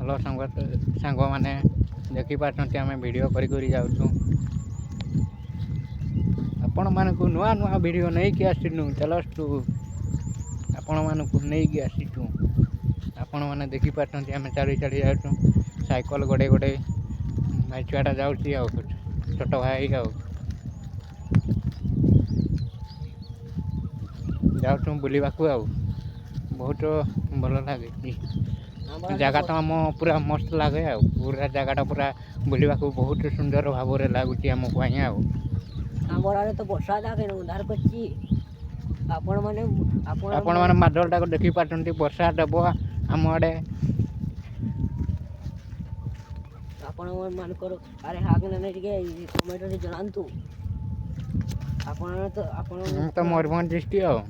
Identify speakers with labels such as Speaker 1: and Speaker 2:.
Speaker 1: ଭଲ ସାଙ୍ଗମାନେ ଦେଖିପାରୁଛନ୍ତି ଆମେ ଭିଡ଼ିଓ କରି ଯାଉଛୁ। ଆପଣମାନଙ୍କୁ ନୂଆ ନୂଆ ଭିଡ଼ିଓ ନେଇକି ଆସିଛୁ ଜଲଷ୍ଟୁ ଆପଣମାନଙ୍କୁ ନେଇକି ଆସିଛୁ। ଆପଣମାନେ ଦେଖିପାରୁଛନ୍ତି ଆମେ ଚାଲି ଯାଉଛୁ। ସାଇକେଲ ଗୋଟେ ଭାଇ ଛୁଆଟା ଯାଉଛି ଆଉ ଛୋଟ ଭାଇ ଆଉ ଯାଉଛୁ ବୁଲିବାକୁ ଆଉ ବହୁତ ଭଲ ଲାଗେ। ଜାଗା ତ ଆମ ପୁରା ମସ୍ତ ଲାଗେ ଆଉ ପୁରା ଜାଗାଟା ପୁରା ବୁଲିବାକୁ ବହୁତ ସୁନ୍ଦର ଭାବରେ ଲାଗୁଛି ଆମ ପାଇଁ ଆଉ।
Speaker 2: ଆମର ଆଡ଼େ ତ ବର୍ଷା କେନ ଉଦ୍ଧାର କରିଛି।
Speaker 1: ଆପଣମାନେ ମାଦଲଟାକୁ ଦେଖିପାରୁଛନ୍ତି ବର୍ଷା ଦେବ ଆମ ଆଡ଼େ।
Speaker 2: ଆପଣମାନଙ୍କର ଆରେ ହାକ ଟିକେ କମେଣ୍ଟରେ ଜଣାନ୍ତୁ।
Speaker 1: ମୁଁ ତ ମୟୂରଭଞ୍ଜ ଡିଷ୍ଟ୍ରିକ୍ଟ ଆଉ।